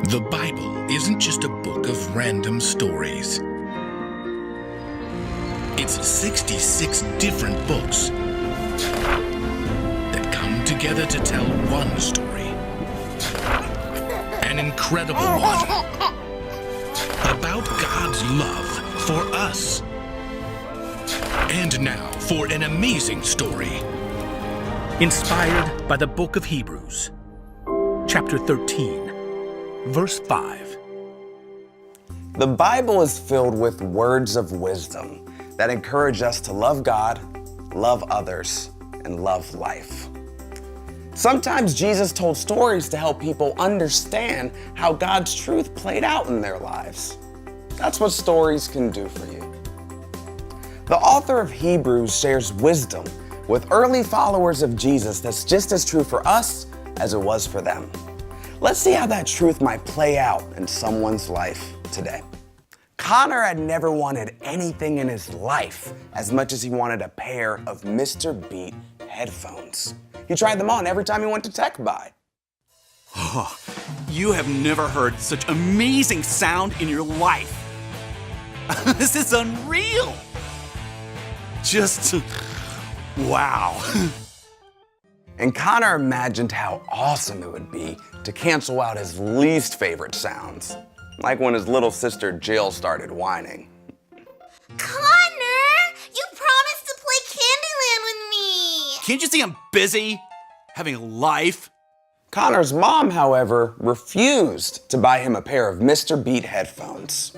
The Bible isn't just a book of random stories. It's 66 different books that come together to tell one story. An incredible one. About God's love for us. And now for an amazing story. Inspired by the book of Hebrews, chapter 13, verse 5. The Bible is filled with words of wisdom that encourage us to love God, love others, and love life. Sometimes Jesus told stories to help people understand how God's truth played out in their lives. That's what stories can do for you. The author of Hebrews shares wisdom with early followers of Jesus that's just as true for us as it was for them. Let's see how that truth might play out in someone's life today. Connor had never wanted anything in his life as much as he wanted a pair of Mr. Beat headphones. He tried them on every time he went to Tech Buy. Oh, you have never heard such amazing sound in your life. This is unreal. Just, wow. And Connor imagined how awesome it would be to cancel out his least favorite sounds, like when his little sister Jill started whining. Connor, you promised to play Candyland with me. Can't you see I'm busy having a life? Connor's mom, however, refused to buy him a pair of Mr. Beat headphones.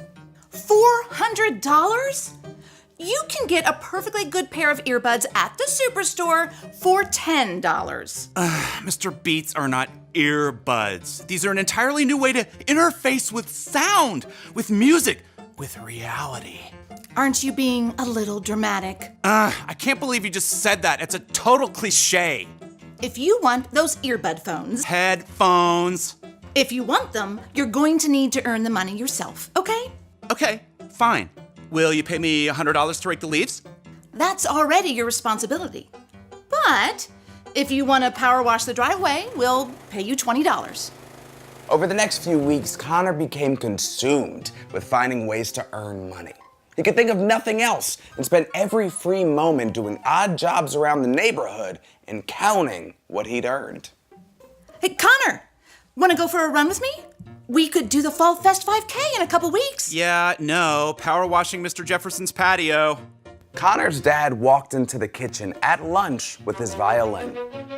$400? You can get a perfectly good pair of earbuds at the Superstore for $10. Mr. Beats are not earbuds. These are an entirely new way to interface with sound, with music, with reality. Aren't you being a little dramatic? I can't believe you just said that. It's a total cliche. If you want those earbud phones, Headphones. if you want them, you're going to need to earn the money yourself, okay? Okay, fine. Will you pay me $100 to rake the leaves? That's already your responsibility. But if you want to power wash the driveway, we'll pay you $20. Over the next few weeks, Connor became consumed with finding ways to earn money. He could think of nothing else and spent every free moment doing odd jobs around the neighborhood and counting what he'd earned. Hey, Connor, want to go for a run with me? We could do the Fall Fest 5K in a couple weeks. Yeah, no. Power washing Mr. Jefferson's patio. Connor's dad walked into the kitchen at lunch with his violin.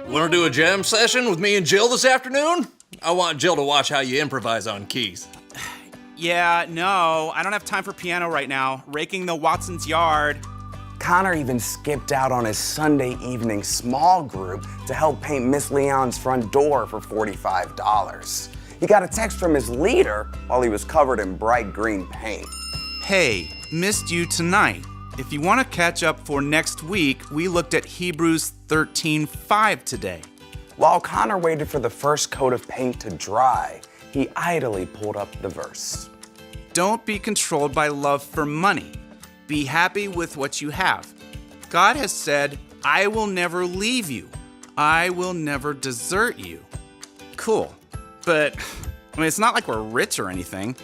Want to do a jam session with me and Jill this afternoon? I want Jill to watch how you improvise on keys. Yeah, no. I don't have time for piano right now. Raking the Watson's yard. Connor even skipped out on his Sunday evening small group to help paint Miss Leon's front door for $45. He got a text from his leader while he was covered in bright green paint. Hey, missed you tonight. If you want to catch up for next week, we looked at Hebrews 13:5 today. While Connor waited for the first coat of paint to dry, he idly pulled up the verse. Don't be controlled by love for money. Be happy with what you have. God has said, I will never leave you. I will never desert you. Cool. But, it's not like we're rich or anything.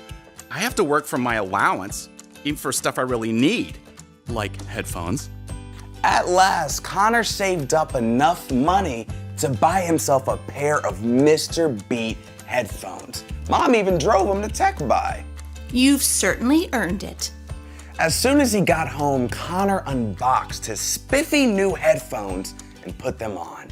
I have to work for my allowance, even for stuff I really need, like headphones. At last, Connor saved up enough money to buy himself a pair of Mr. Beat headphones. Mom even drove him to Tech Buy. You've certainly earned it. As soon as he got home, Connor unboxed his spiffy new headphones and put them on.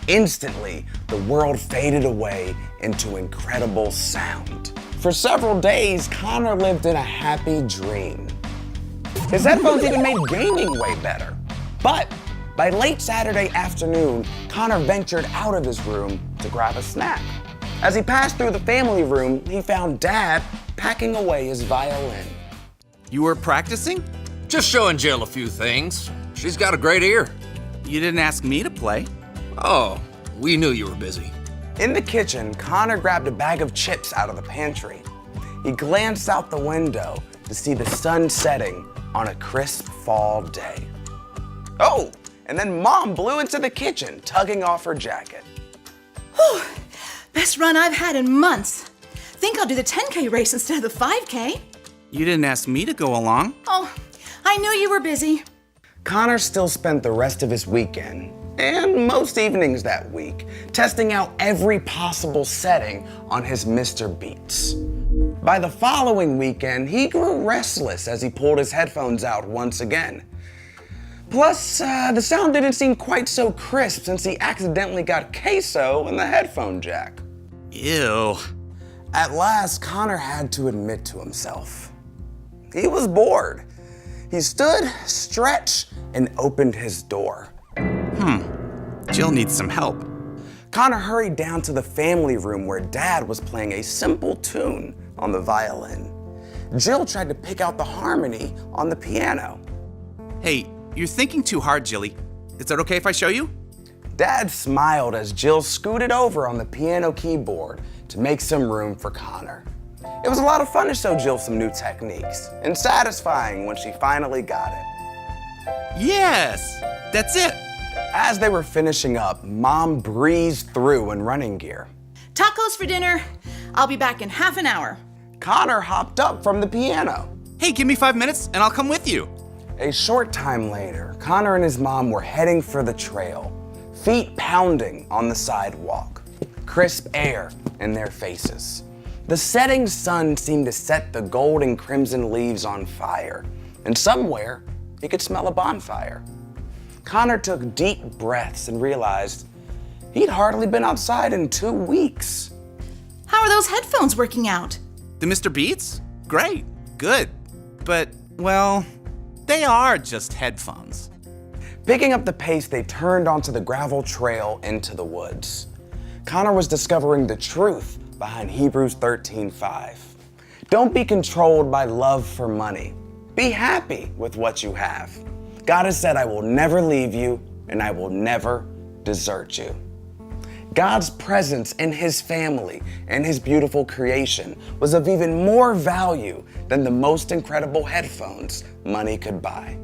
Instantly, the world faded away into incredible sound. For several days, Connor lived in a happy dream. His headphones even made gaming way better. But by late Saturday afternoon, Connor ventured out of his room to grab a snack. As he passed through the family room, he found Dad packing away his violin. You were practicing? Just showing Jill a few things. She's got a great ear. You didn't ask me to play. Oh, we knew you were busy. In the kitchen, Connor grabbed a bag of chips out of the pantry. He glanced out the window to see the sun setting on a crisp fall day. Oh, and then Mom blew into the kitchen, tugging off her jacket. Whew, best run I've had in months. think I'll do the 10K race instead of the 5K. You didn't ask me to go along. Oh, I knew you were busy. Connor still spent the rest of his weekend, and most evenings that week, testing out every possible setting on his Mr. Beats. By the following weekend, he grew restless as he pulled his headphones out once again. Plus, the sound didn't seem quite so crisp since he accidentally got queso in the headphone jack. Ew. At last, Connor had to admit to himself. He was bored. He stood, stretched, and opened his door. Jill needs some help. Connor hurried down to the family room where Dad was playing a simple tune on the violin. Jill tried to pick out the harmony on the piano. Hey, you're thinking too hard, Jilly. Is that okay if I show you? Dad smiled as Jill scooted over on the piano keyboard to make some room for Connor. It was a lot of fun to show Jill some new techniques, and satisfying when she finally got it. Yes, that's it. As they were finishing up, Mom breezed through in running gear. Tacos for dinner. I'll be back in half an hour. Connor hopped up from the piano. Hey, give me 5 minutes and I'll come with you. A short time later, Connor and his mom were heading for the trail, feet pounding on the sidewalk, crisp air in their faces. The setting sun seemed to set the gold and crimson leaves on fire, and somewhere he could smell a bonfire. Connor took deep breaths and realized he'd hardly been outside in 2 weeks. How are those headphones working out? The Mr. Beats? Great, good. But, well, they are just headphones. Picking up the pace, they turned onto the gravel trail into the woods. Connor was discovering the truth behind Hebrews 13:5. Don't be controlled by love for money. Be happy with what you have. God has said, I will never leave you and I will never desert you. God's presence in his family and his beautiful creation was of even more value than the most incredible headphones money could buy.